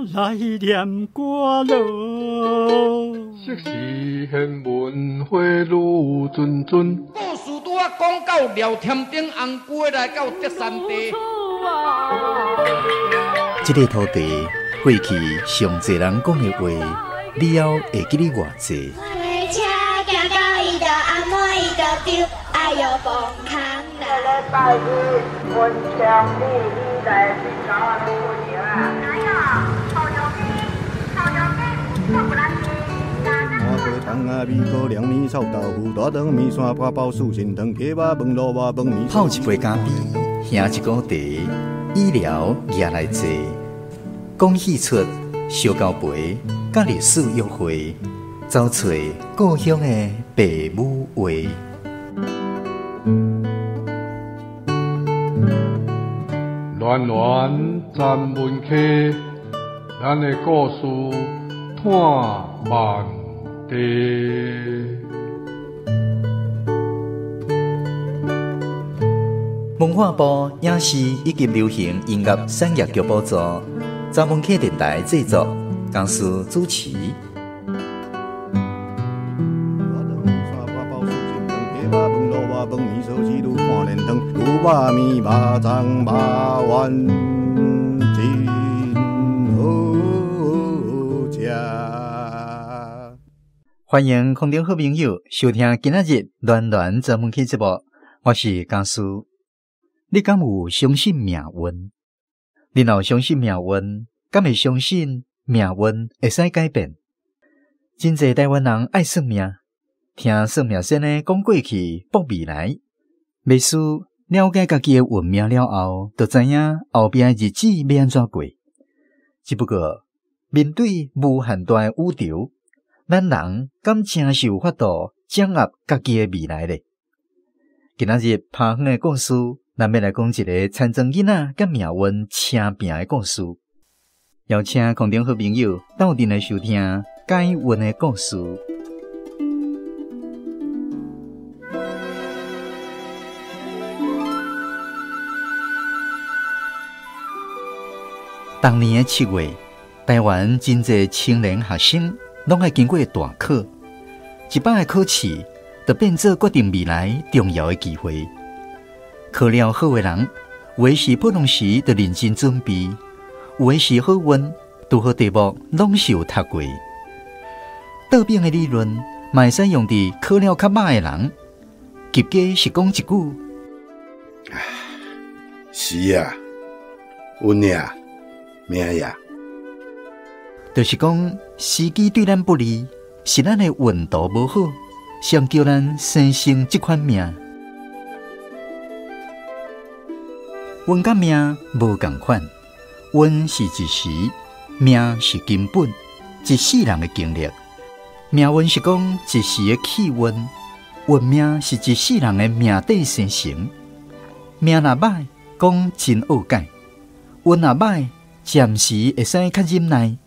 来念歌咯。昔时贤文花女谆谆，故事拄啊讲到廖添丁红龟来到德山地。这个土地过去上侪人讲的话，你要会记得偌济。车行到伊就阿妹伊就丢，哎哟崩空啦！礼拜日文昌你来去找我们过年啊？哪有？烤肉鸡，烤肉鸡，我不来吃。麻婆汤啊，米糕、凉面、臭豆腐、大肠面线、八宝酥、心汤、鸡肉饭、萝卜饭、面。泡一杯咖啡，兄一锅茶，医疗也来坐。讲戏出小交陪，甲历史约会，找找故乡的爸母话。暖暖站门客，咱的故事探万地。文化部影视以及流行音乐产业局补助，查门客电台制作，公司主持。牛肉面、肉粽、肉丸，真好食。欢迎空中好朋友收听今仔日暖暖查门客节目，我是江苏。你敢有相信命运？你若相信命运，敢会相信命运会使改变？真侪台湾人爱算命，听算命先生讲过去卜未来，未输了解家己的运命了后，就知影后边的日子要安怎过。只不过面对无限大的宇宙，咱人敢真是有法度掌握家己的未来咧？今仔日拍远的故事，咱要来讲一个残障囡仔甲命运请拼的故事。邀请空中好朋友斗阵来收听改运的故事。当年的7月，台湾真侪青年学生拢爱经过大考，一摆的考试就变做决定未来重要的机会。考了好的人，有的是普通时就认真准备，有的是好运，拄好题目拢是有读过。倒边的理论，嘛会使用伫考了较歹的人，结果是讲一句：是啊，运呀，命呀。就是讲时机对咱不利，是咱的运道无好，上叫咱生成这款命。运甲命无同款，运是一时，命是根本，一世人的经历。命运是讲一时的气运，运命是一世人的命底生成。命若歹，讲真恶改；运若歹，暂时会使较忍耐，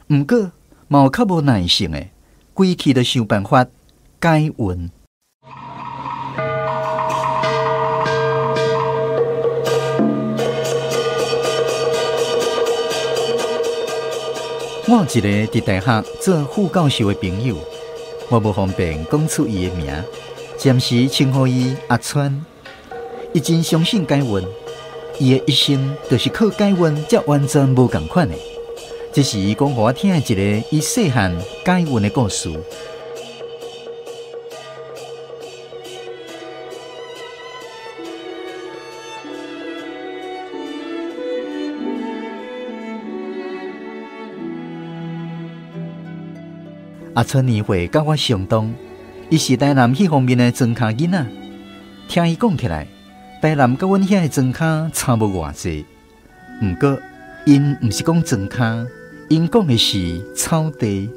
毋过嘛有较无耐性的，规气就想办法改运。我有一个伫大学做副教授的朋友，我无方便讲出伊的名，暂时称呼伊阿川。伊真相信改运，伊的一生就是靠改运才完全无同款的。这是伊讲给我听的一个伊细汉改运的故事。阿川年岁甲我相同，伊是台南迄方面的庄脚囡仔。听伊讲起来，台南甲阮遐的庄脚差无偌济。毋过，因毋是讲庄脚，因讲的是草地。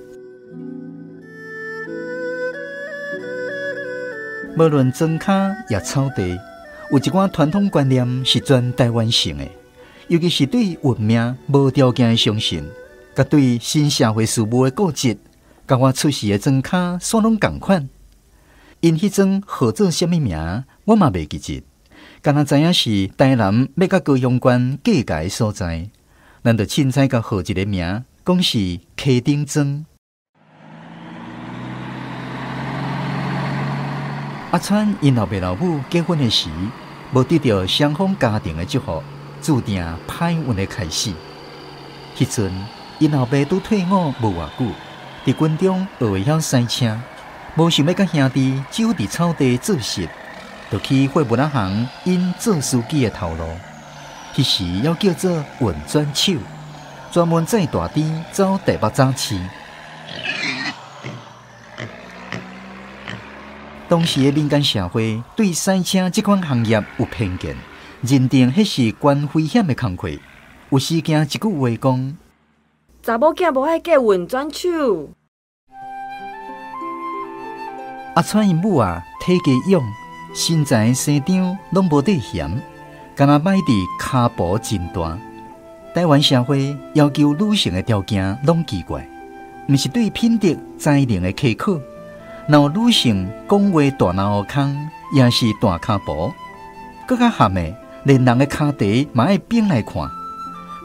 无论庄脚也草地，有一寡传统观念是全台湾性的，尤其是对运命无条件的相信，甲对新社会事务的固执。甲我出世的庄脚煞拢同款，因迄阵号做什么名，我嘛袂记得，敢若知影是台南要甲高雄县隔界所在，咱就凊彩甲号一个名，讲是溪顶庄。阿川因老爸老母结婚的时，无得到双方家庭的祝福，注定歹运的开始。迄阵，因老爸拄退伍无偌久，伫军中学会晓驶车，无想要甲兄弟走伫草地做事，就去货物行因做司机的头路。迄时要叫做运转手，专门载大猪走台北早市。当时的民间社会对驶车这款行业有偏见，认定迄是关危险的工课。有时惊一句话讲：查某囝无爱嫁运转手。阿川因母啊，体格勇，身材生长拢无得嫌，敢若摆伫骹步真大。台湾社会要求女性的条件拢奇怪，毋是对品德才能的苛刻。若有女性讲话大脑空，也是大骹步，更较含的，连人的骹地嘛爱扁来看。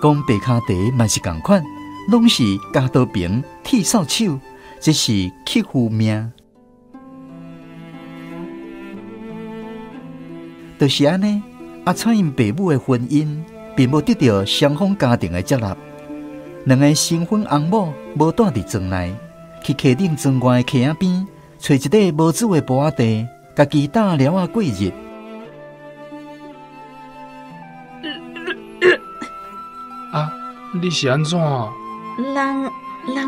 讲白骹地嘛是共款，拢是加刀平、剃扫手，这是克夫命。就是安尼，阿川因爸母的婚姻并无得到双方家庭的接纳，两个新婚翁某无住伫庄内，去溪顶庄外的溪仔边。找一块无主的坡仔地，家己打寮仔过日。啊，你是安怎？人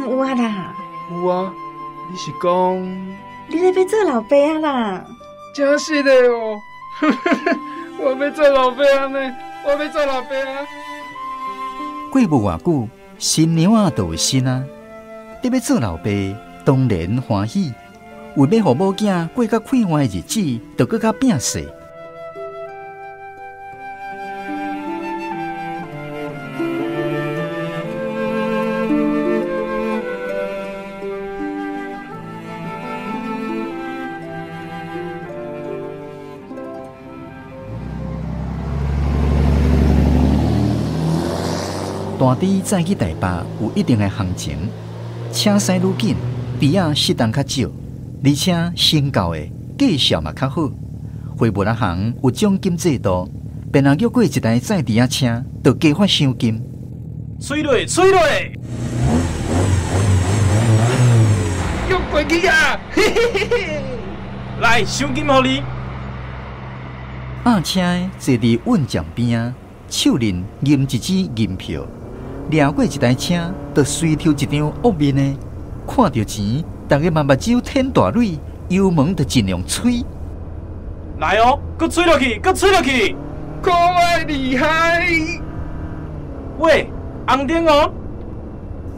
有啊啦。有啊，你是讲？你咧要做老爸啊啦？真是的哦！我要做老爸呢，我要做老爸啊！过无偌久，新娘仔就有新啊，你要做老爸，当然欢喜。为要互某囝过较快活的日子，就更较拼势。大猪载去台北有一定的行情，车驶愈紧，猪仔失当较少。而且新教的绩效嘛较好，货物行有奖金制度，便若约过一台载猪仔车，就加发赏金。吹落，吹落！用过去啊！嘿嘿嘿嘿！来，赏金互你。压车的坐伫运站边啊，手拎银一支银票，掠过一台车，就随抽一张恶面的，看到钱。大家嘛目睭舔大蕊，油门就尽量吹。来哦，搁吹落去，搁吹落去，可爱厉害！喂，红灯哦！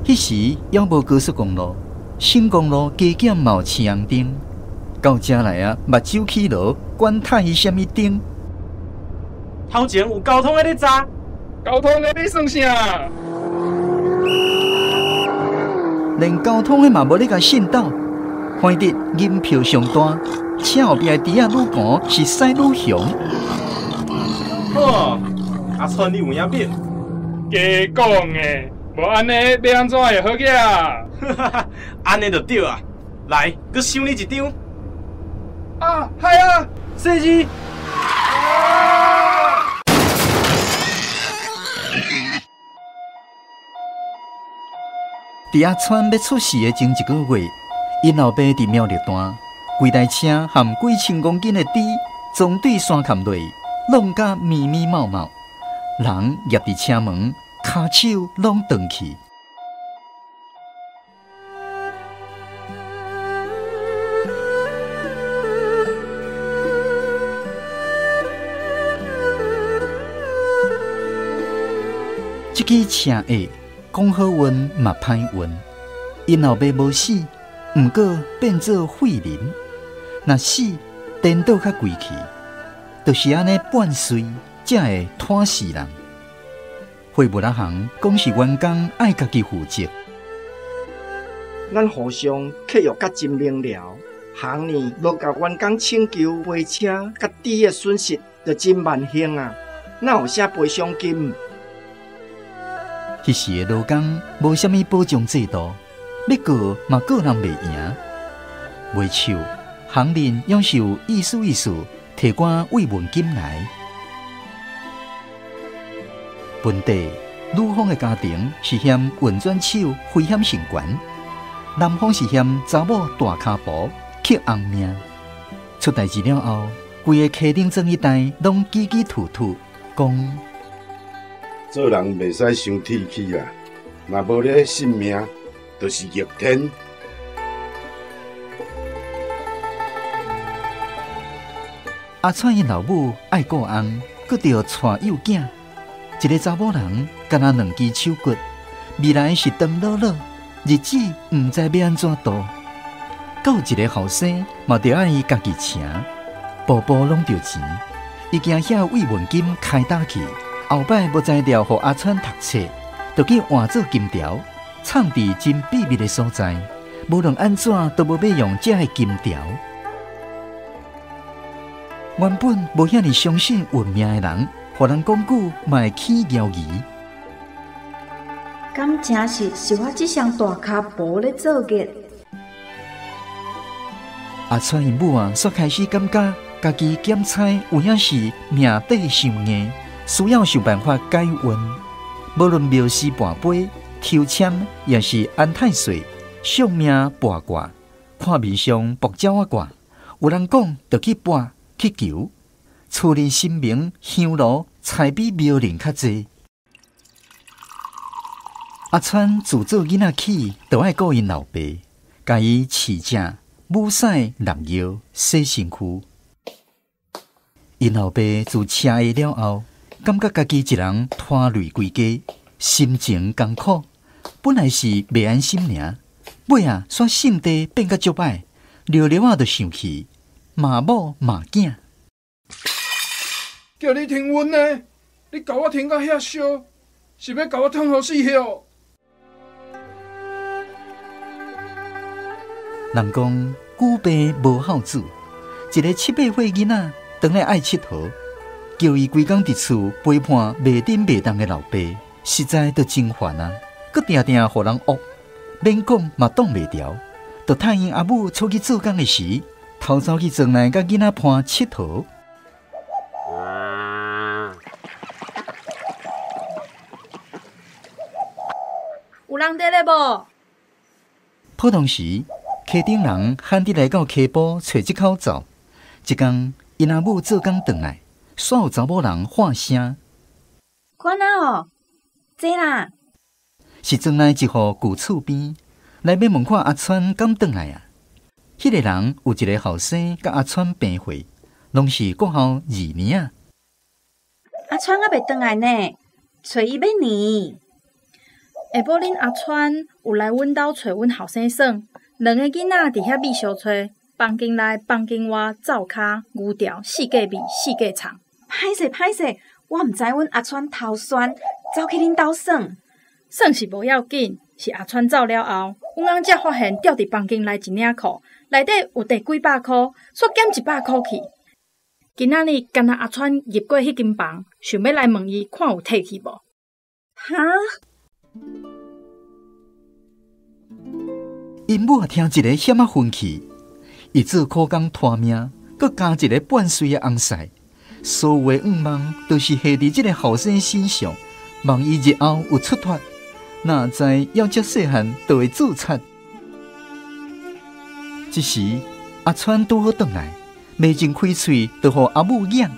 迄时还无高速公路，新公路加减嘛有青红灯。到这来啊，目睭起落，管他是啥物灯。头前有交通在咧查，交通在咧算啥？连交通的嘛无咧甲信道，看得银票上单，车后边的猪仔愈寒是驶愈凶。哦，阿川你有影变？假讲诶，无安尼要安怎会好个啊？哈哈，安尼就对啊！来，搁赏你一张。啊，嗨啊，设计。伫阿川要出事的前一个月，因老爸伫苗栗单，规台车含几千公斤的猪，从对山坎落，弄甲密密茂茂，人压伫车门，骹手拢断去。这支车下。讲好运嘛歹运，因老爸无死，毋过变做废人。若死，颠倒较贵气，就是安尼半岁才会拖死人。货物行讲是员工爱家己负责，咱互相契约甲真明了，行呢无甲员工请求赔车甲猪的损失，就真万幸啊！哪有啥赔偿金？迄时的劳工无啥物保障制度，要告嘛告人袂赢。袂手行人要是有意思提寡慰问金来。本地女方的家庭是嫌运转手危险性悬，男方是嫌查某大骹步克红命。出代志了后，规个溪顶庄一带拢叽叽吐吐，讲做人袂使伤铁气啦，若无咧性命，就是逆天。阿川因老母爱顾翁，搁着带幼囝，一个查某人干那2支手骨，未来是长老老，日子毋知要安怎度。到一个后生嘛，着爱伊家己请，步步拢着钱，伊惊遐慰问金开打去，后摆无才调互阿川读册，着去换做金条，藏伫真秘密的所在，无论安怎都无要用这个金条。原本无遐尼相信运命的人，互人讲句嘛会起摇疑。敢真是我这双大骹步咧做孽。阿川因母啊，煞开始感觉家己检测有影是命底伤硬，需要想办法改运。无论庙司跋杯、抽签，也是安太岁、相命卜卦，看面上卜鸟仔卦，有人讲着去卜去求，厝里神明香炉才比庙里较济。阿川自做囡仔起，就爱顾因老爸，甲伊饲正。母屎淋药洗身躯，因老爸自车下了后，感觉家己一人拖累规家，心情艰苦。本来是袂安心尔，尾啊煞性地变甲足歹，聊聊啊就生气，骂某骂囝。叫你停阮呢，你甲我停到遐烧，是要甲我烫互死哟？人讲久病无孝子，一个7、8岁囡仔，当然爱佚佗，叫伊规工伫厝陪伴袂顶袂当的老爸，实在都真烦啊！佮定定互人恶，免讲嘛挡袂牢，就趁因阿母出去做工的时，偷走去庄内甲囡仔伴佚佗。有人伫咧无？普通时。溪顶人喊得来到溪埔找一口灶，一天因阿母做工转来，煞有查某人喊声：“管啊哦，坐啦！”是庄内一户旧厝边，来要问看阿川敢转来啊？迄个人有一个后生，甲阿川平岁，拢是国校2年啊。阿川还袂转来呢，找伊要年。下晡恁阿川有来阮兜找阮后生耍。2个囡仔伫遐米相吹，房间内、房间外、灶骹、牛条，四界味、四界藏。歹势，我毋知阮阿川头酸，走去恁兜耍。算是无要紧，是阿川走了后，阮翁才发现掉伫房间内一领裤，内底有摕几百箍，煞减100箍去。今仔日干那阿川入过迄间房，想要来问伊看有摕去无？哈？因母听一个险啊分气，伊做苦工拖命，佮加一个半岁的翁婿，所有的愿望都是下伫这个后生身上，望伊日后有出脱，哪知要遮细汉就会自杀。这时阿川拄好转来，未尽开喙就互阿母养。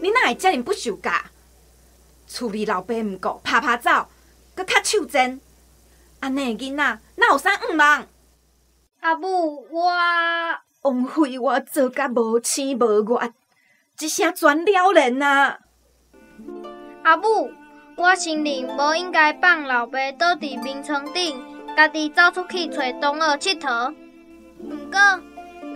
你哪会遮尔不受教？厝里老爸毋顾，拍走，佮较手贱。安尼的囡仔哪有啥愿望？阿母，我枉费我做甲无生无月，一声全了然啊！阿母，我承认无应该放老爸倒伫眠床顶，家己走出去找同学佚佗。毋过，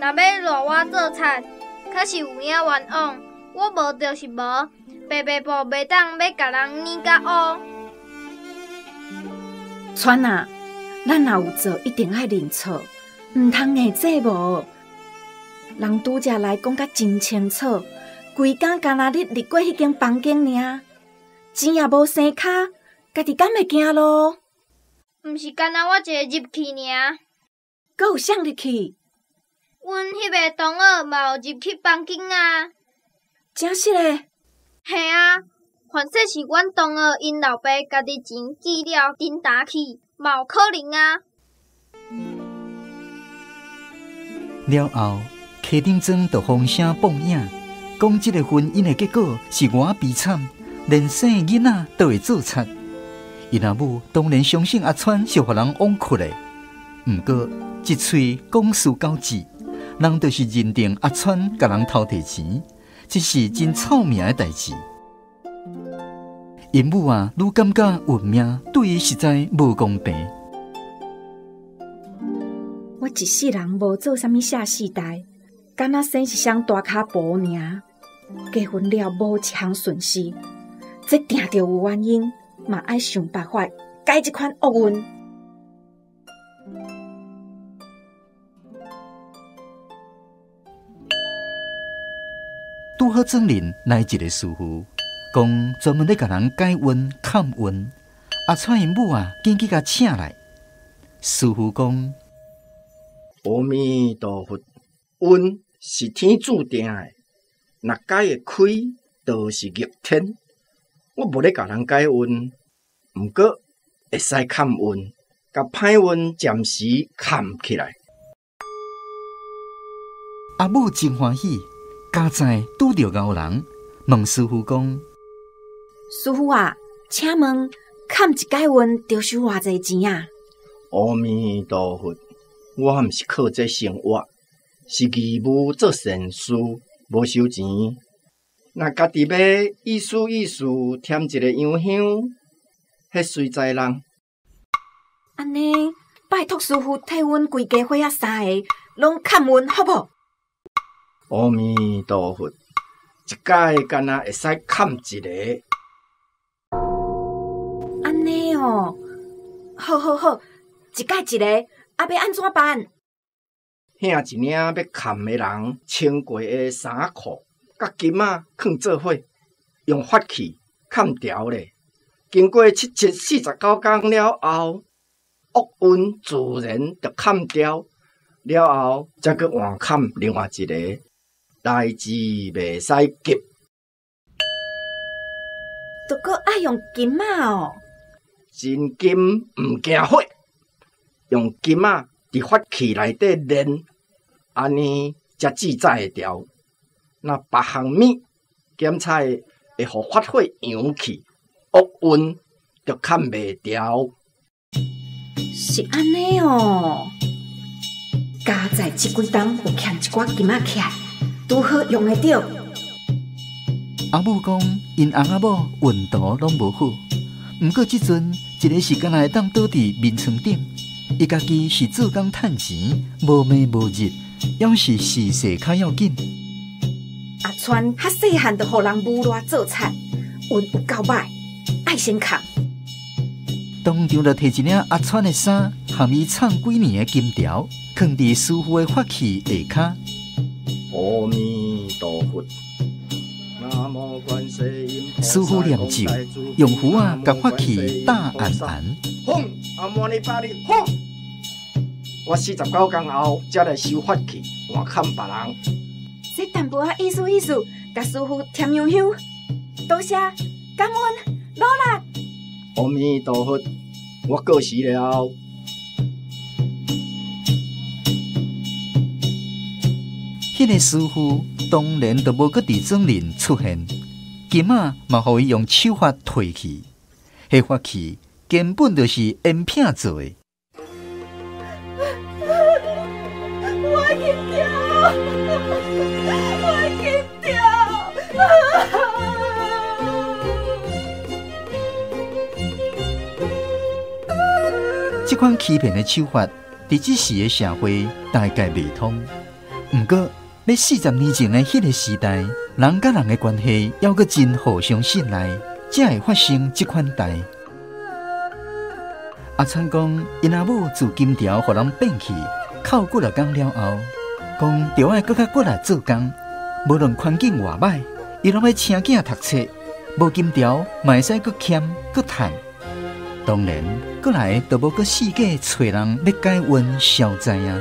若要赖我做贼，确实有影冤枉。我无就是无，白白布袂当要甲人捏甲乌。川啊，咱若有做，一定爱认错，毋通硬做无。人拄则来讲甲真清楚，规工干那日入过迄间房间尔，钱也无生卡，家己敢袂惊咯？毋是干那我一个入去尔，阁有谁入去？阮迄个同学嘛有入去房间啊。真实诶？嘿啊，反正是阮同学因老爸家己钱寄了顶打去，嘛有可能啊。了后，客顶庄就风声放影，讲这个婚姻的结果是偌悲惨，连生囡仔都会自杀。因阿母当然相信阿川是互人枉屈的，毋过一喙讲事搞字，人就是认定阿川甲人偷摕钱，这是真臭命的代志。因母啊，愈感觉运命对伊实在无公平。我一世人无做啥物下世代，敢若生一双大骹婆尔。结婚了无一项顺事，这定着有原因，嘛爱想办法改这款厄运。拄好庄林来一个师傅，讲专门咧甲人改运、看运。阿川因母啊，紧去甲请来。师傅讲：阿弥陀佛，运是天注定的，若改会开，就是逆天。我无咧甲人改运，毋过会使看运，甲歹运暂时看起来。阿母真欢喜。家在拄着牛人，问师傅讲：师傅啊，请问砍一改运着收偌济钱啊？阿弥陀佛，我毋是靠这生活，是义务做善事，无收钱。若家己要意思意思添一个洋香，迄随在人。安尼，拜托师傅替阮规家伙仔三个拢砍运好无？阿弥陀佛，一届敢若会使砍一个。安尼哦，好好好，一届一个，啊要安怎办？兄一领要砍的人穿过的衫裤，甲金仔放做伙，用法器砍掉咧。经过749天了后，厄运自然就砍掉，了后再去换砍另外一个。代志袂使急，都搁爱用金仔哦。真金毋惊火，用金仔伫法器内底炼，安尼才自在会调。若别项物检查会互法火扬去，厄运就砍袂掉。是安尼哦。家在即几冬有欠一寡金仔起来。拄好用得着。阿母讲，因翁仔某运途拢无好，毋过即阵一个时间会当倒伫眠床顶，伊家己是做工趁钱，无暝无日，要是事势较要紧。阿川较细汉就互人侮辱做菜，运有够歹，爱先扛。当场就摕一领阿川的衫，含伊藏几年的金条，放伫师傅的法器下骹。阿弥陀佛，师傅念咒，用符啊，甲法器打按按。轰！阿弥尼巴利轰！我49天后才来收法器，换砍别人。这淡薄仔意思意思，甲师傅添香香。多谢，感恩，努力。阿弥陀佛，我过世了。迄个师傅当然就无搁伫庄林出现，金仔嘛，互伊用手法摕去。迄法器根本就是烟片做的。我去跳，我去跳。这款欺骗的手法，伫即时的社会大概未通。毋过，要40年前的迄个时代，人甲人的关系要搁真互相信赖，才会发生这款代。阿川讲，因阿母自金条互人变去，靠几6天了后，讲着爱搁较过来做工，无论环境偌歹，伊拢要请囝读册，无金条嘛会使搁欠搁趁。当然，过来都无个世界找人要解冤消灾啊！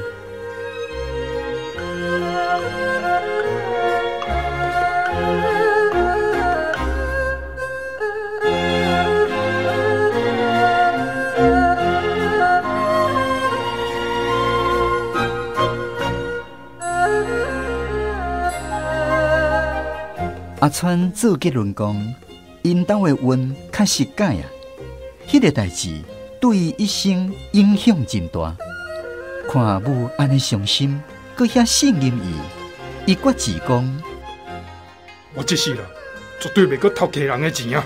阿川做结论讲，因兜的冤确实解啊，迄个代志对伊一生影响真大。看母安尼伤心，搁遐信任伊决志讲：我这世人绝对袂搁偷客人的钱啊！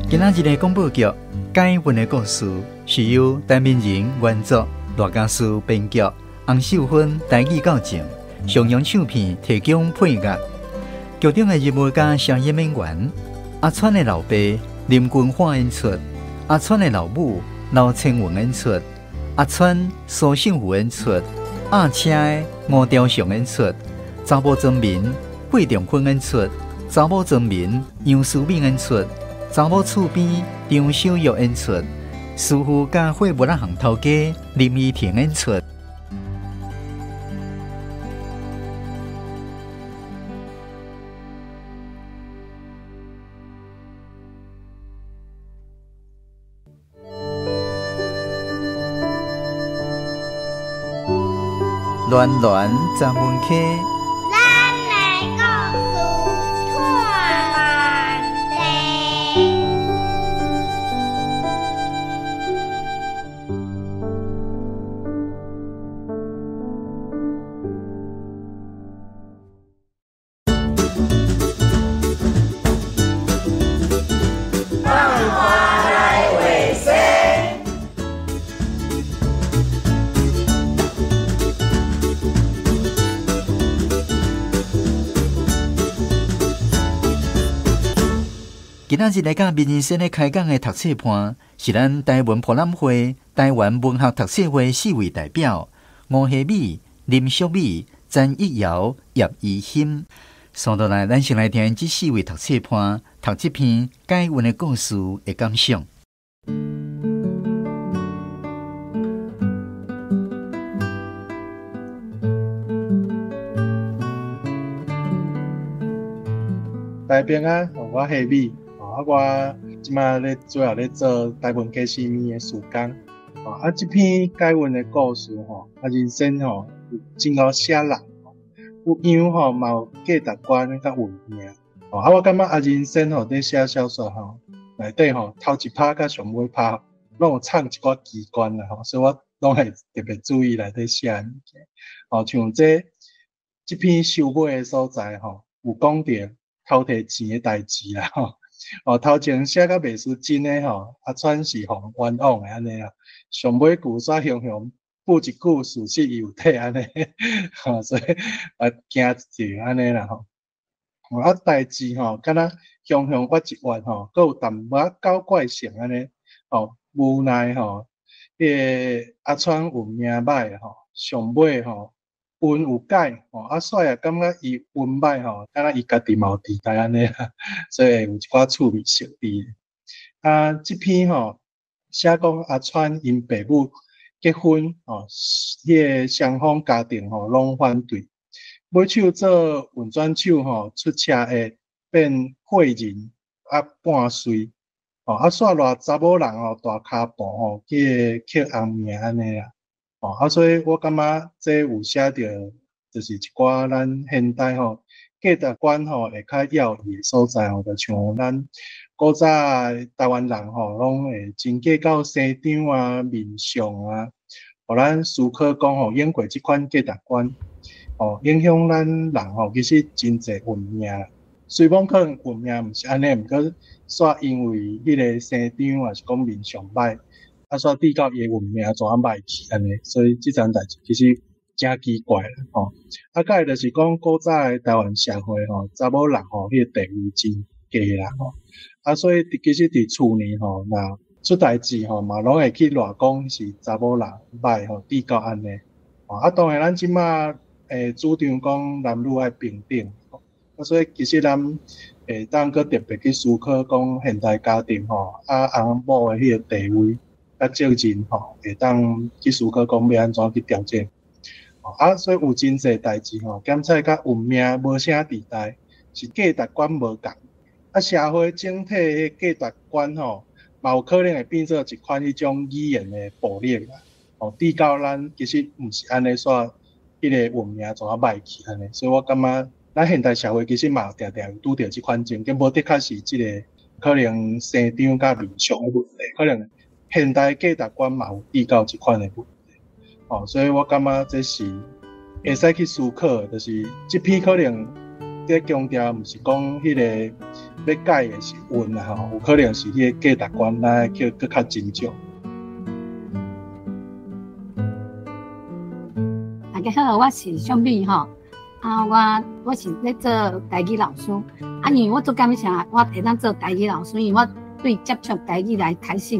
今仔日的广播剧《解冤的故事》是由陈明仁原作，大家师编剧，洪秀芬台语校正，上扬唱片提供配乐。剧中的人物甲声音演员：阿川的老爸林君华演出，阿川的老母刘青云演出，阿川苏姓武演出，阿车的吴雕祥演出，查某曾民费仲坤演出，查某曾民杨思敏演出。查某厝边张小玉演出，师傅甲货物行头家林依婷演出。暖暖在门口。今仔日来到民生的开讲的读册盘，是咱台湾博览会、台湾文学读册会4位代表：吴希美、林淑美、詹益瑶、叶怡欣。上到来，咱先来听这4位读册盘读这篇解冤的故事的感想。大平安，我希美。我即马咧主要咧做台湾假死物的事工。这篇解冤的故事人生有真好写人，有样嘛有价值观甲运命。我感觉人生咧写小说内底头一拍甲上尾拍，拢有藏一寡机关啦所以我拢会特别注意内底写物件。像这篇收尾的所在有讲到偷摕钱的代志啦头前写甲袂输真诶阿川是互冤枉诶安尼啦，上尾句煞雄雄补一句事实伊有体安尼所以惊一条安尼啦代志敢若雄雄我一冤佫有淡薄仔搞怪性安尼无奈阿川运命歹上尾运有改所以也感觉伊运歹敢若伊家己嘛有地带安尼所以有一寡趣味性伫这篇写讲阿川因爸母结婚吼，迄个双方家庭吼拢反对，买手做运转手吼，出车祸变废人啊半岁，吼啊煞偌查某人吼大骹步吼去捡红命安尼啦，吼啊所以我感觉这有写着，就是一寡咱现代吼价值观吼会较要义的所在吼，就像咱古早台湾人吼拢会真计较西场啊、面相啊，互咱思考讲吼演过即款价值观，吼影响咱人吼其实真侪运命。虽讲可能运命毋是安尼，毋过煞因为迄个西场也是讲面相歹，啊煞滴到伊的运命怎啊歹去安尼，所以即件代志其实真奇怪啦吼。啊，再来就是讲古早的台湾社会吼，查某人吼迄个地位真低啦吼。啊，所以其实伫厝内吼，若出代志吼，嘛拢会去乱讲是查某人歹吼，滴到安尼。啊，当然咱即马主张讲男女爱平等，啊，所以其实咱会当搁特别去思考讲现代家庭吼，啊翁某的迄个地位，啊责任吼，会当去思考讲要安怎去调整。啊，所以有真侪代志吼，检测甲运命无啥地带，是价值观无共。啊，社会整体的价值观吼，嘛有可能会变做一款迄种语言的暴力啦。吼，滴到咱其实毋是安尼煞，迄个运命怎啊歹去安尼。所以我感觉咱现代社会其实嘛定定有拄着即款情景，无的确是即个可能生长甲面相的问题，可能现代价值观嘛有滴到即款的问题。吼，所以我感觉这是会使去思考，就是即批可能。这强调毋是讲迄个要改的是运啦吼，有可能是迄个价值观来叫搁较真少。大家好，我是小美吼，啊我是咧做台语老师，啊因为我做感谢我会当做台语老师，因为我对接触台语来开始，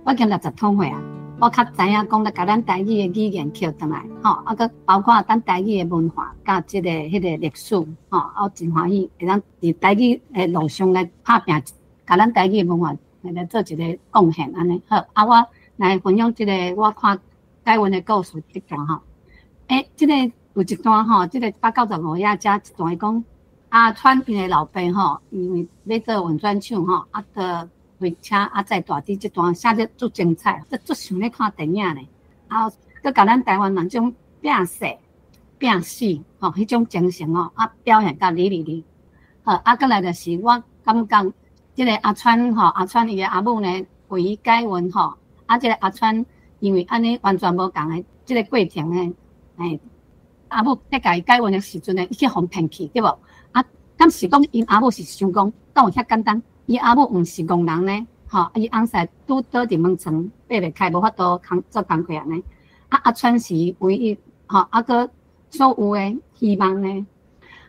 我今60通岁啊。我较知影讲，来甲咱台语的语言捡倒来，吼，啊，佮包括咱台语的文化，甲即个迄个历史，吼，啊，真欢喜，会当伫台语的路上来拍拼，甲咱台语的文化来做一个贡献，安尼好。啊，我来分享即个我看解文的故事一段吼。即个有一段吼，即个895页遮一段讲，啊，川因的老爸吼，因为要做运转手吼，啊，着。开车啊，载大滴，这段写得足精彩，足想咧看电影咧。啊，佮甲咱台湾人种拼死、拼死吼，迄种精神吼，啊表现甲哩。好，啊，佮来就是我感觉，即个阿川吼，阿川伊个阿母呢，为伊改运吼，啊，即个阿川因为安尼完全无共的即个过程呢，阿母在甲伊改运的时阵呢，伊去互骗去，对无？啊，敢是讲因阿母是想讲，敢有遐简单？伊阿母毋是戆人呢，吼，伊翁婿拄倒伫门床，爬袂开，无法度做工课安尼。啊，阿川是唯一，吼，啊个所有的希望呢，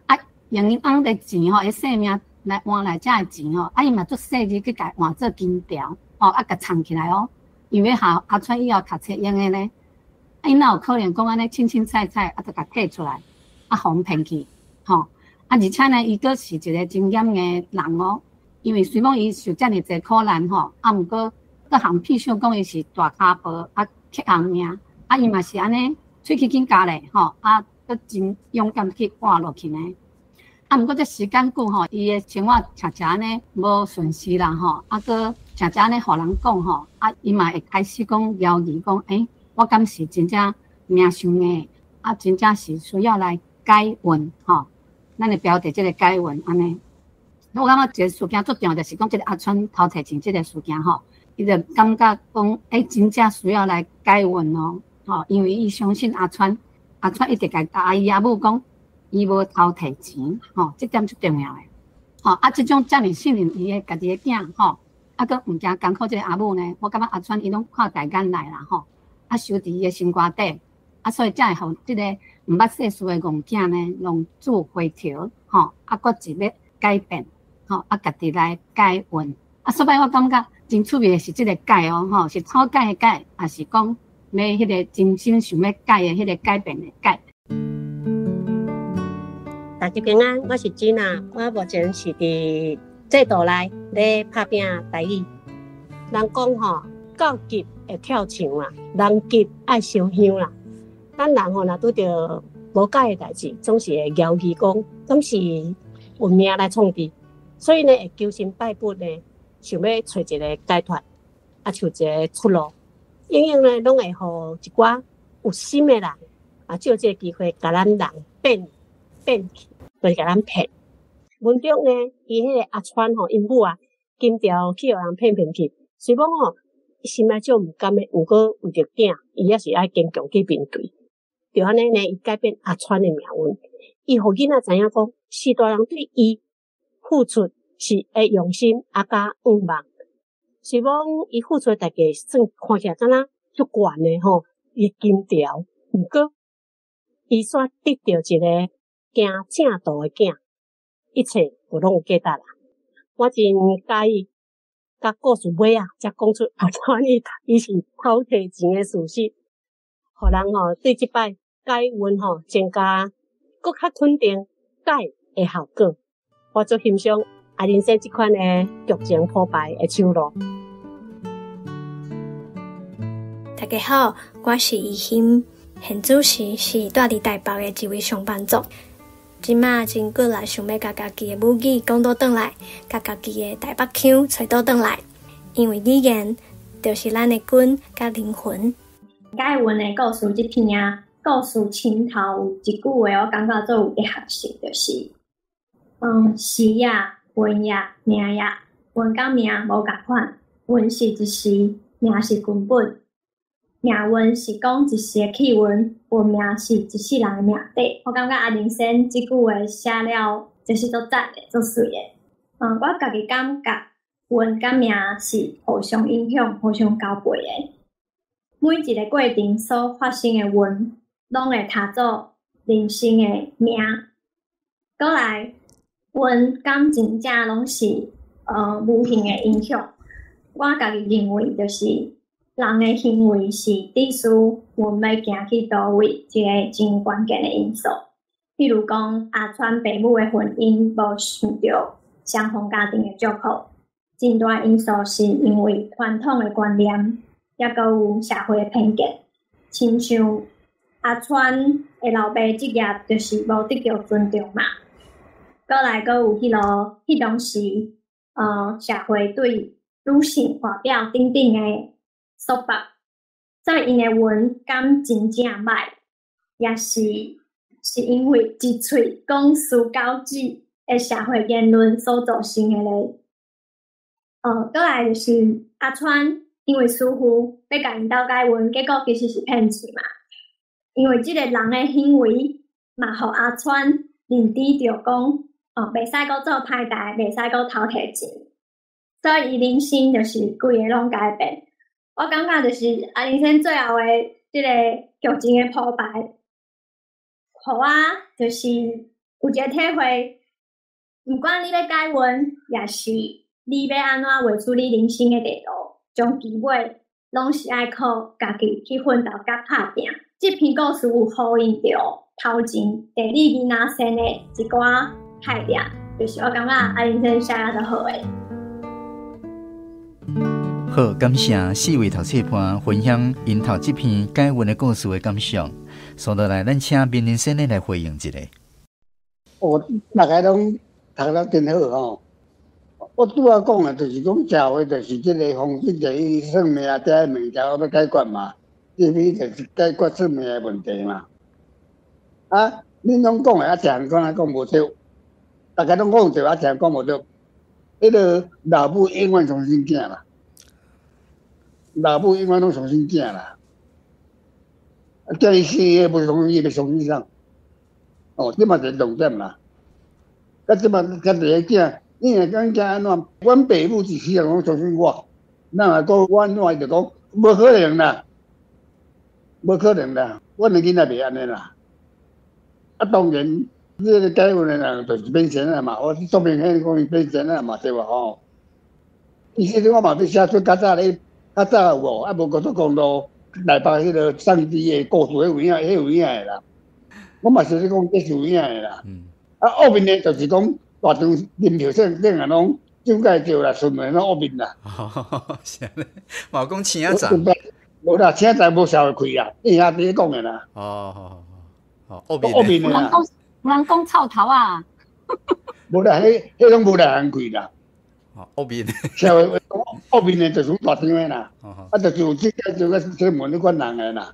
啊用因翁的钱吼，伊性命来换来遮的钱吼，啊伊嘛做细日去甲换做金条，吼，啊甲藏起来哦。因为下阿川以后读册用的呢，啊伊哪有可能讲安尼清清菜菜，啊就甲摕出来，啊互骗去，吼，啊而且呢，伊个是一个真严的人哦。因为虽讲伊受遮尔济苦难吼，啊，毋过搁含屁想讲伊是大骹步啊，乞红命，啊，伊嘛是安尼喙齿紧咬咧吼，啊，搁真勇敢去活落去呢。啊，毋过这时间久吼，伊的生活常常呢无顺遂啦吼，啊，搁常常呢互人讲吼，啊，伊嘛会开始讲犹豫讲，我敢是真正命相的，啊，真正是需要来改运吼。咱的标题即个改运安尼。我感觉一个事件最重要就是讲，这个阿川偷摕钱这个事件吼，伊就感觉讲，真正需要来改运哦，吼，因为伊相信阿川一直甲答伊阿母讲，伊无偷摕钱，吼，这点最重要诶，吼，啊，这种遮尔信任伊诶家己诶囝，吼，啊，佮毋惊艰苦这个阿母呢，我感觉阿川伊拢看大眼来啦，吼，啊，收伫伊诶心肝底，啊，所以才会互这个毋捌世事诶戆囝呢，浪子回头，吼，啊，佮一要改变。吼，啊，家己来改运，啊，所以我感觉真趣味的是这个改哦，吼，是草改的改，也是讲要迄个真心想要改的迄个改变的改。大家平安，我是金娜，我目前是伫制度内咧拍拼台语。人讲吼，到急会跳墙啦，人急爱烧香啦。咱人吼若拄着无解诶代志，总是会摇旗讲，敢是运命来创治，所以呢会求神拜佛呢，想要找一个解脱，找一个出路。永远呢，拢会互一寡有心诶人借这个机会，甲咱人变去，就是甲咱骗。文中呢，伊迄个阿川吼，因母啊，金条去互人骗去，虽讲吼，伊心内就毋甘诶，毋过为着囝，伊也是爱坚强去面对。就安尼呢，伊改变阿川诶命运。伊互囡仔知影讲，四大人对伊付出是会用心，甲愿望。虽讲伊付出诶代价算看起来敢若足悬诶吼，伊金条，毋过伊煞得到一个行正道诶囝，一切就拢有价值啦。我真介意，甲故事尾啊，才讲出阿川伊是偷摕钱诶事实，互人吼对即摆解运吼增加搁较肯定解诶效果。我足欣赏阿林生即款诶剧情铺排诶手路。大家好，我是怡欣，现主时是住伫台北的一位上班族。即马真过来想要甲家己的母语讲倒转来，甲家己的台北腔找倒转来，因为语言就是咱的根甲灵魂。解运的故事这篇啊，故事前头有一句话，我感觉做有一学习，就是时呀、运呀、命呀，运甲命无共款，运是一时，命是根本。命运是讲一时的气运，运命是一世人的命底。我感觉阿林生这句话写了，就是做赞的、做水的。我家己感觉运甲命是互相影响、互相交陪的。每一个过程所发生的运，拢会踏做人生的命。过来，运感真正拢是无形的影响。我家己认为就是。人的行为是指示阮要行去倒位一个真关键的因素。譬如讲，阿川爸母的婚姻无受到双方家庭的祝福，真大因素是因为传统的观念，也佮有社会的偏见。亲像阿川的老爸职业就是无得到尊重嘛。佮来佮有迄当时，社会对女性外表等等的。束缚，所以因的运感真正歹，也是因为一喙讲事交际的社会言论所造成的咧。再来就是阿川，因为师傅要甲因斗解运，结果其实是骗钱嘛。因为即个人的行为嘛，互阿川认知着讲，袂使搁做歹代，袂使搁偷摕钱，所以伊人生就是规个拢改变。我感觉就是阿林生最后的这个剧情的铺排，互我就是有一个体会，不管你要解运，也是你要安怎画出你人生的地图，从基尾拢是爱靠家己去奋斗甲打拼。这篇故事有呼应着头前第二囡仔生的一寡概念，就是我感觉阿林生写得好诶。好，感谢四位读册伴分享因读这篇解运的故事的感想。所以来，咱请明林先生来回应一下。大家拢读得真好吼。我拄仔讲的，就是讲社会就是这个方式，就是算命啊，这个物件我要解决嘛。这边就是解决算命的问题嘛。啊，恁拢讲的啊，一项讲无对，大家拢讲对，啊，一项讲无对。迄个老母永远相信囝啦。老母永远拢相信囝啦，囝伊生伊无相信，伊袂相信啥。这嘛是重点啦。这嘛家己个囝，你若讲囝安怎？阮爸母一世人拢相信我，那若讲我安怎就讲无可能啦，无可能啦。阮个囡仔袂安尼啦。当然，这个解运的人就是变钱了嘛。我说明显讲伊变钱了嘛，对吧？其实我嘛要写出较早咧。较早有无？啊，无高速公路内北迄个上机的故事，迄有影的啦。我嘛是咧讲，这是有影的啦。后面呢，就是讲大场林票顶啊，拢怎解着啦？顺门恶面啦。是安尼，嘛讲请啊长。无啦，请仔无消会开啦，你兄弟讲的啦。哦，恶面啦。有人讲臭头啊。无啦，迄种无来人开啦。恶面。社会恶面的就是大张的啦，就是有即个就个新闻你款人的啦。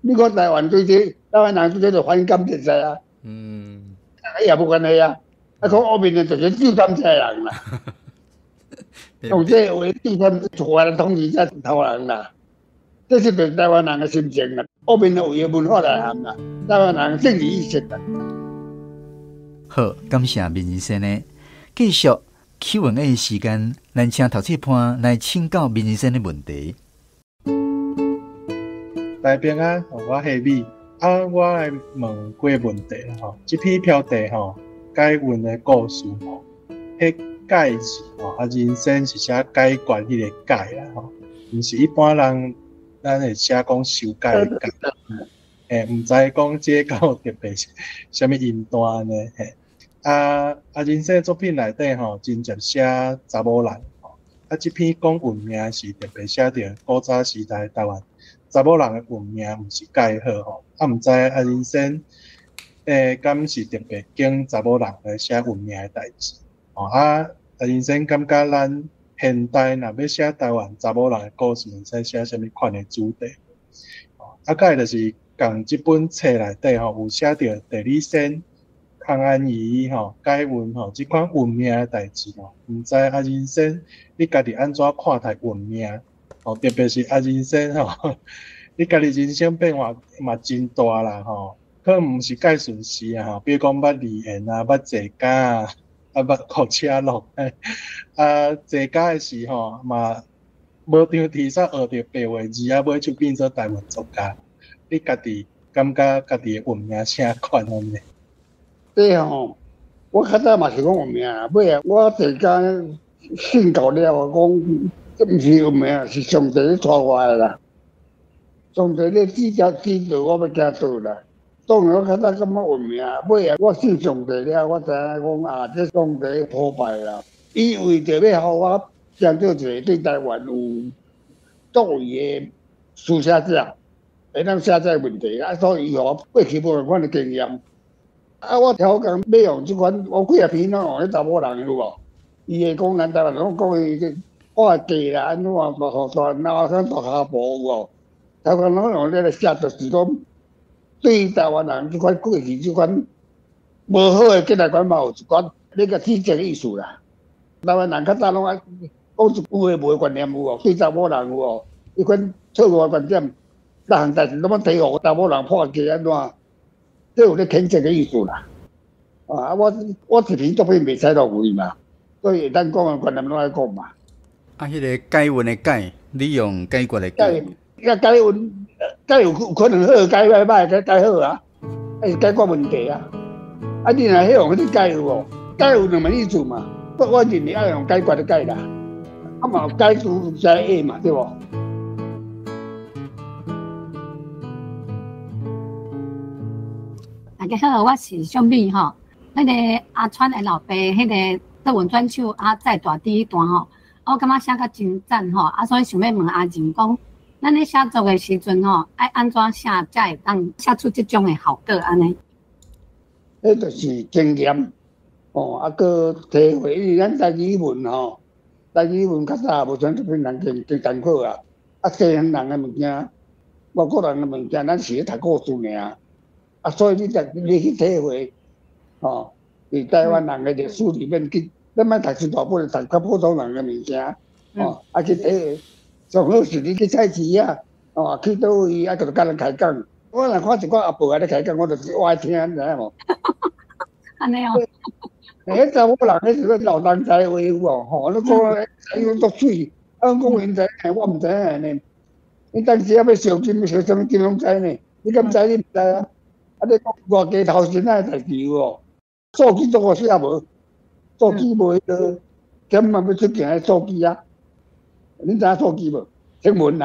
你看台湾对这台湾人对这就反感就知啊。也无关系啊。讲恶面的就是第三世人啦。用这为第三台湾统治者台湾人啦。这是对台湾人的心情啦，恶面的有文化内涵啦，台湾人政治意识啦。好，感谢面医生呢。继续 Q&A 的时间，咱请头次潘来请教面医生的问题。大平安，我黑米我来问几个问题啦吼。这篇标题吼，解运的故事吼，迄解字吼，人生是写解决迄个解啦吼，毋是一般人。咱会写讲修改的改，毋知讲这个有特别什么音段呢？人生作品内底吼，真正写查某人吼。这篇讲运命是特别写着古早时代台湾查某人的运命，毋是介好吼。毋知人生敢是特别经查某人来写运命的代志吼。人生感觉咱。现代若要写台湾查某人的故事，毋使写什么款的主题。再就是共这本册内底吼，有写着地理仙、康安姨吼、解运吼，这款运命的代志吼，毋知人生你家己安怎看待运命？吼，特别是人生吼，你家己人生变化嘛真大啦吼，可能毋是介顺时啊吼，比如讲捌离缘啊，捌坐假啊。捌考车路，坐假的时吼嘛，无张提早学着白话字啊，尾就变做台湾作家。你家己感觉家己的运命啥款安尼？对吼，我较早嘛是讲运命啊，尾啊我坐假信教了，讲这毋是运命，是上帝咧带我的啦。上帝咧指导我要行倒啦。当然，我较早感觉运命，尾啊，我信上帝了，我知影讲这上帝破败啦。伊为着要互我建造一个对台湾有作为的书写者，会当写这问题所以互我过去无款的经验。我挑工要用即款，我几啊篇拢用迄查某人有无？伊会讲咱台湾人讲伊画地啦，安怎大脑像大骹步有无？挑工拢用咧写，就是讲。对台湾人即款过去即款无好诶，今日款嘛有一款那个体制艺术啦。台湾人较早拢爱讲一有诶无诶观念有无？对查某人有无？迄款错误诶观点，各项代志拢要提互查某人破解安怎？这有咧天制诶艺术啦。我一篇作品袂使落去嘛，所以咱讲诶观念拢爱讲嘛。迄个解运诶解，你用解决诶解。解运。解有可能好，解歹，解好啊，是解决问题啊。你若迄用迄解有无？解有两门意思嘛。我认为爱用解决的解啦，嘛有解除在下嘛，对无？大家好，我是小米吼。迄个阿川的老爸，迄个德文转手在大第一段吼，我感觉写甲真赞吼，所以想要问阿仁讲。咱咧写作的时阵吼，爱安怎写才会当写出这种的效果安尼？迄就是经验个体会。因为咱台语文吼，台语文较早无像这边人真艰苦啊。西方人的物件，外国人的物件，咱是咧读故事尔。所以你去体会伫台湾人的历史里面去，咱莫读书大本，读较普通人的物件去体会。上好是你去菜市啊，去倒位就是甲人开讲。我若看一个阿婆在咧开讲，我就是我爱听，知影无？安尼哦。迄查某人迄是咧老人才话有无？你讲使用足水，讲因知，我毋知影呢。你当时要烧金，烧什么金拢知呢？你敢知？你毋知啊？你讲外家头前仔代志有无？数据做我写无？数据无迄个，今嘛要出镜的数据啊！你知影数据无？天文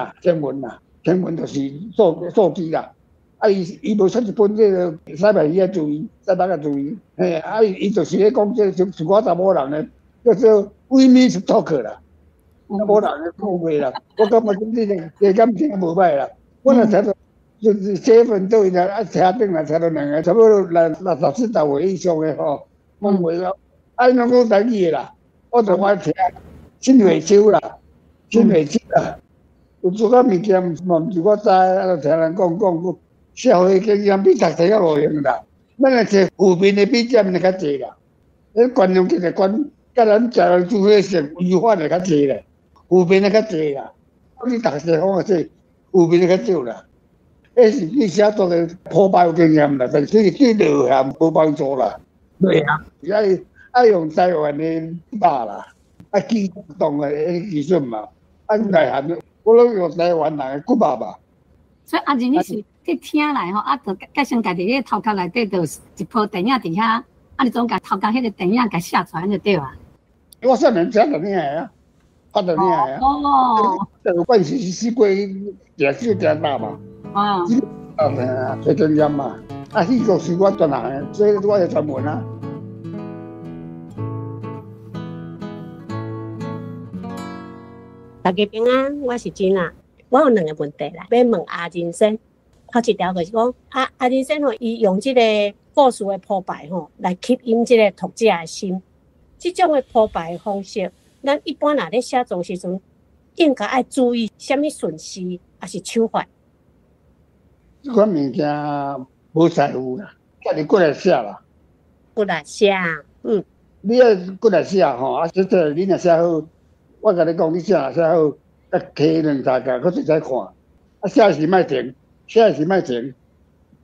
就是数据啦。伊无出一本这个西班牙注意，西班牙注意，伊就是咧讲这是我查某人的叫做微米是talk 啦，无人咧讲过啦。我感觉你个感情无歹啦。我若听到就是7分到伊啊，车顶来车到2个，差不多60-70岁以上的吼，讲话咯，拢讲台语啦。我就爱听新会手啦，新会手啦。有做个物件，嘛毋是我知，就听人讲，社会经验比读册较无用啦。咱来找负面的比较较济啦。咱观众其实甲咱食的煮伙性违反的较济咧，负面的较济啦。你读册讲的说负面的较少啦。迄是你写作的破败有经验啦，但是对内涵无帮助啦。对啊，爱用台湾的肉啦，机动的技术嘛，内涵我拢用台湾人的骨肉嘛。所以阿仁，你是去听来吼，就加上家己迄个头壳内底就一部电影伫遐，你总甲头壳迄个电影甲写出来就对啊。我少年时就领的啊，发就领的啊。哦。有关系是过电视电大嘛。啊。最经验嘛，戏剧是我专行的，所以我是专门啊。大家平安，我是真啊。我有2个问题啦，要问阿仁先。头一条就是讲，阿仁先吼，伊用这个故事的铺排吼，来吸引这个读者的心。这种的铺排方式，咱一般若咧写作时阵，应该爱注意什么顺序，还是手法？这款物件无在乎啦，家己过来写啦。过来写，你要过来写吼，即你若写好，我甲你讲，你写好，甲摕2-3架，佫会使看。写时莫停，写时莫停，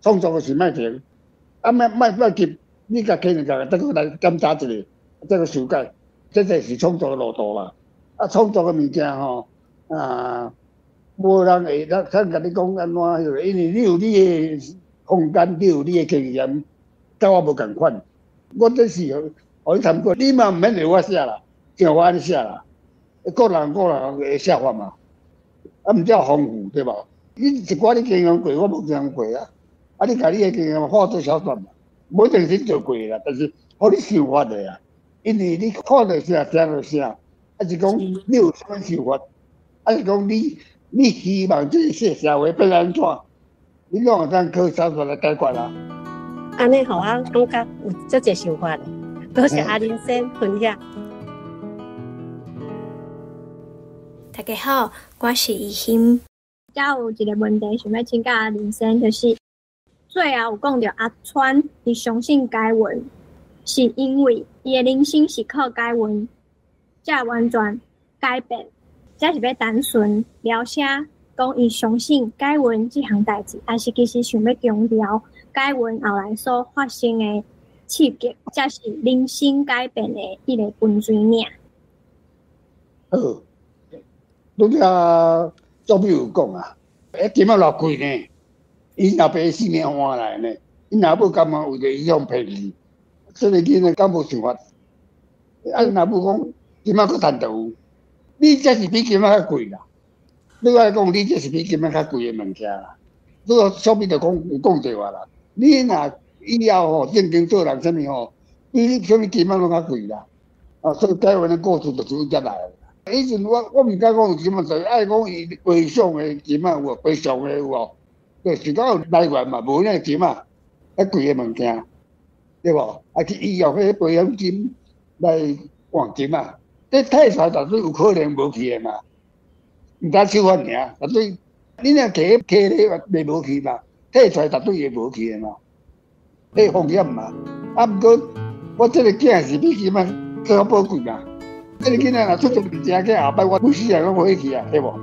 创作的时莫停。莫急，你甲摕2架，等佫来检查一下，再佫修改。这就是创作的路途啦。创作的物件吼，无人会咱甲你讲安怎因为你有你的空间，你有你的经验，甲我无共款。我这是互你参过，你嘛毋免为我写啦，像我安尼写啦。个人的写法嘛，毋只丰富对无？你一寡你经验过，我无经验过啊。你家己的经验化作小说嘛，无一定是做过啦，但是互你想法的啊。因为你看着写，听着写，是讲你有啥物想法，是讲你希望这个社会变安怎？你拢有当靠小说来解决啦。安尼互我感觉有足侪想法的，多谢阿仁先分享。大家好，我是怡欣。才有一个问题想要请教阿仁先，就是最后有讲到阿川，伊相信解文，是因为伊的人生是靠解文才完全改变，才是要单纯描写讲伊相信解文这项代志，还是其实想要强调解文后来所发生的刺激，才是人生改变的一个根水尔。好。拄则作品有讲啊，金仔偌贵呢？伊老爸4年换来呢，伊老母干嘛为着伊向骗伊？这个囡仔敢无想法？老母讲金仔佫赚到，你这是比金仔较贵啦。你来讲，你这是比金仔较贵的物件啦。这个小米就讲有讲对话啦。你若以后吼正经做人啥物吼，比啥物金仔拢较贵啦。所以台湾的故事就是这来的。以前我毋敢讲有金仔多，爱讲伊悲伤的金仔有无？悲伤的有无？就是讲有来源嘛，无那金仔较贵的物件，对无？去医药迄保险金来换金仔，这太少，绝对有可能无去的嘛。毋敢手法尔，绝对你若摕咧袂无去嘛，退出来绝对会无去的嘛，这风险嘛。毋过我这个囝是比金仔更宝贵嘛。这个囡仔若出做物件，去后摆我有死人拢无去啊，对无？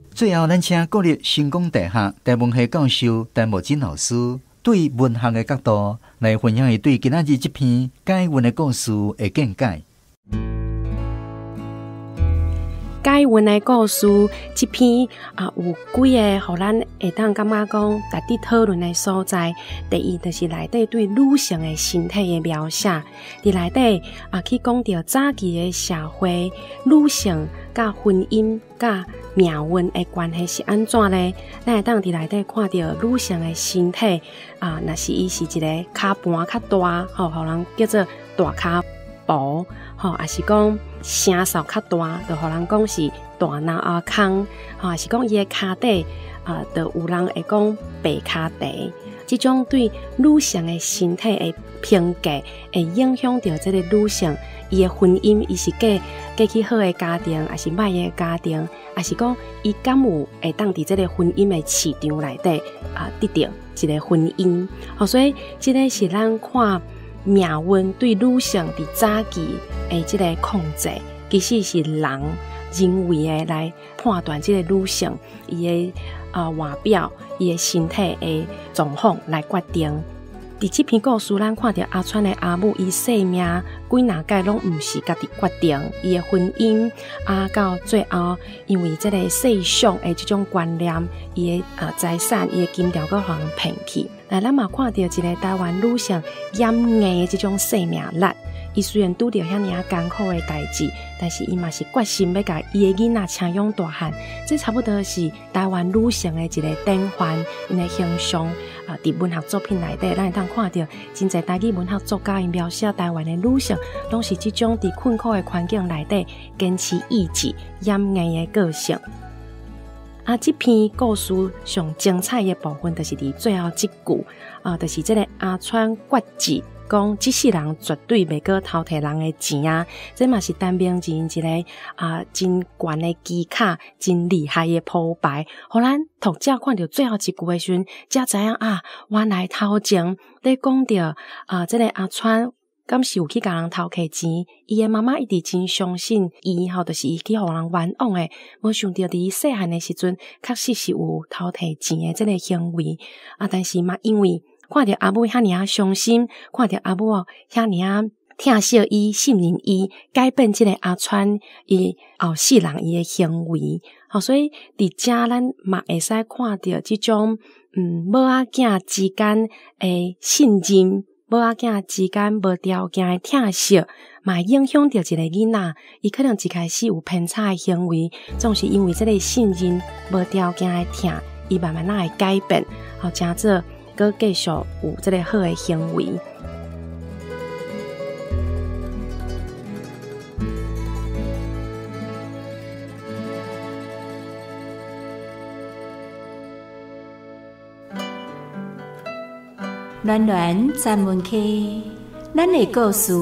最后，咱请国立成功大学台文系教授陈慕真老师对文学的角度来分享伊对今仔日这篇解文的故事的见解。解文的故事这篇有几个互咱会当感觉讲值得讨论的所在。第一就是内底对女性的身体的描写，伫内底去讲到早期的社会，女性甲婚姻甲命运的关系是安怎呢？咱会当伫内底看到女性的身体若是伊是一个骹盘较大，互人叫做大骹婆，也是讲声哨较大，就互人讲是大脑啊空，也是讲伊的骹底就有人会讲白骹蹄。这种对女性的身体的评价，会影响到这个女性伊的婚姻，伊是嫁去好的家庭，还是歹的家庭，还是讲伊敢有会当伫这个婚姻的市场内底得到一个婚姻。所以这个是咱看命运对女性伫早期的这个控制，其实是人为的来判断这个女性伊的外表、伊的身体的状况来决定。伫这篇故事，咱看到阿川的阿母，伊生命几哪届拢毋是家己决定，伊的婚姻到最后，因为这个世俗的这种观念，伊的财产、伊的金条，搁互人骗去。咱嘛看到一个台湾女性严硬的这种生命力。伊虽然拄着遐尔艰苦的代志，但是伊嘛是决心要甲伊的囡仔请养大汉。这差不多是台湾女性的一个典范，因的形象伫文学作品内底，咱会当看到真侪台语文学作家因描写台湾的女性，拢是这种伫困苦的环境内底坚持意志、严硬的个性。这篇故事上精彩的部分，就是伫最后一句就是这个阿川决志。讲这世人绝对袂过偷摕人的钱啊！这嘛是陈明仁一个真悬的技巧，真厉害的铺排。互咱读者看到最后一句的时阵，才知影原来头前咧讲到这个阿川敢是有去甲人偷摕钱，伊的妈妈一直真相信伊就是伊去互人冤枉的。无想到伫伊细汉的时阵，确实是有偷摕钱的这个行为但是嘛因为看到阿母遐尔伤心，看到阿母遐尔疼惜伊、信任伊，改变这个阿川伊后世人伊的行为。所以伫遮咱嘛会使看到这种母仔囝之间的信任，母仔囝之间无条件的疼惜，嘛影响到一个囡仔，伊可能一开始有偏差的行为，总是因为这个信任、无条件的疼，伊慢慢会改变，真做搁继续有这个好的行为。暖暖咱们去，咱的故事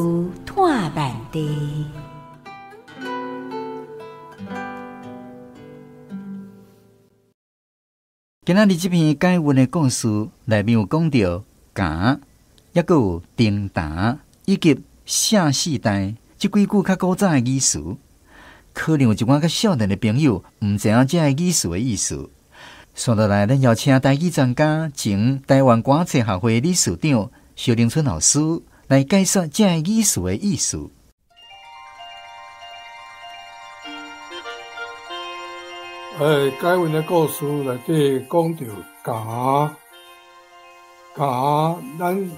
探万地。今仔日这篇解文的故事内面有讲到假，也佫有丁达以及下世代这几句较古早的语词，可能有一寡较少年的朋友毋知影这个语词的意思。所以来，咱邀请台语专家、前台湾歌册学会理事长萧凌春老师来解说这个语词的意思。解文的故事内底讲到假，咱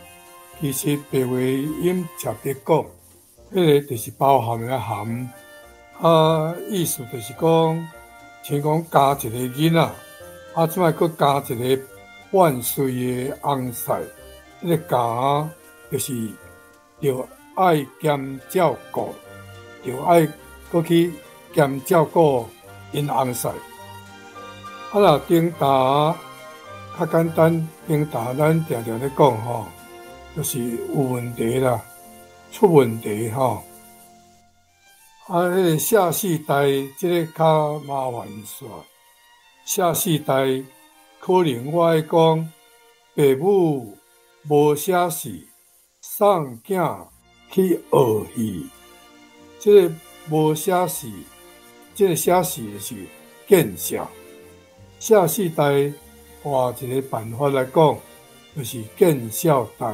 其实白话音直直讲，迄个就是包含的含，意思就是讲，像讲加一个囡仔。即摆佫加一个半岁的翁婿，迄个加就是着爱兼照顾，着爱佫去兼照顾因翁婿。若顶达较简单，顶达咱常常咧讲吼，就是有问题啦，出问题吼。迄个下世代即个较麻烦煞。下世代可能我爱讲，爸母无写字，送囝去学戏。这个无写字，这个写字就是见笑。下世代换一个办法来讲，就是见笑代。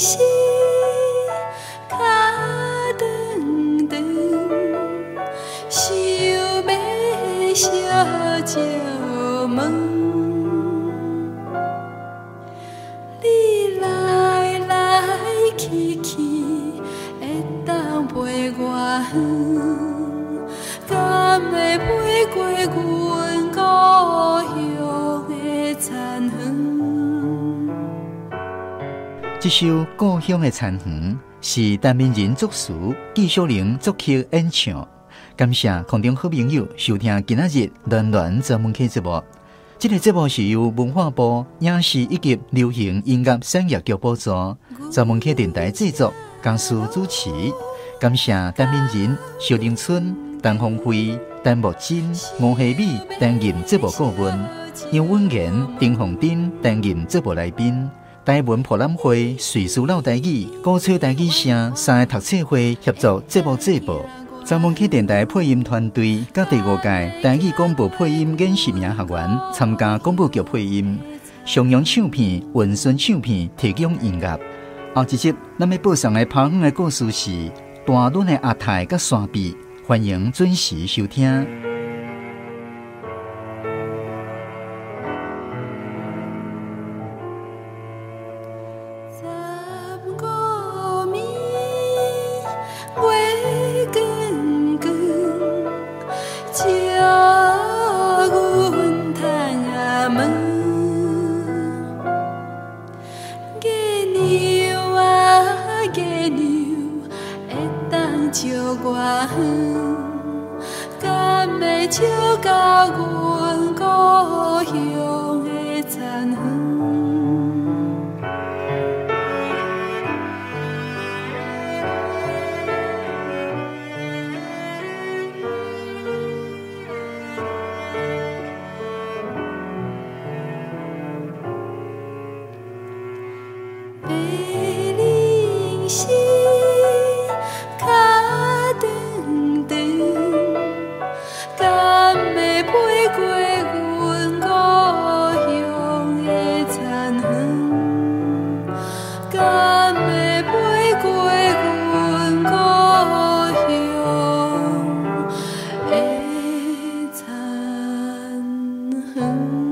时，脚长长，想要小招问。你来来去去，会当陪我远，敢会陪过阮故乡的残垣？这首《故乡的残垣》是陈明仁作词，纪晓玲作曲演唱。感谢空中好朋友收听今仔日暖暖专门课节目。这个节目是由文化部影视以及流行音乐产业局补助，专门课电台制作，江苏主持。感谢陈明仁、萧凌春、陈芳辉、陈木真、吴希美担任节目顾问，杨文言、丁凤珍担任节目来宾。台文博览会、瑞士老台语、古吹台语声三个读册会协助节目制播。专门去电台配音团队，甲第5届台语广播配音演习名学员参加广播剧配音。襄阳唱片、文顺唱片提供音乐。后一集咱要播送的跑远的故事是大轮的阿泰甲山壁，欢迎准时收听。残垣。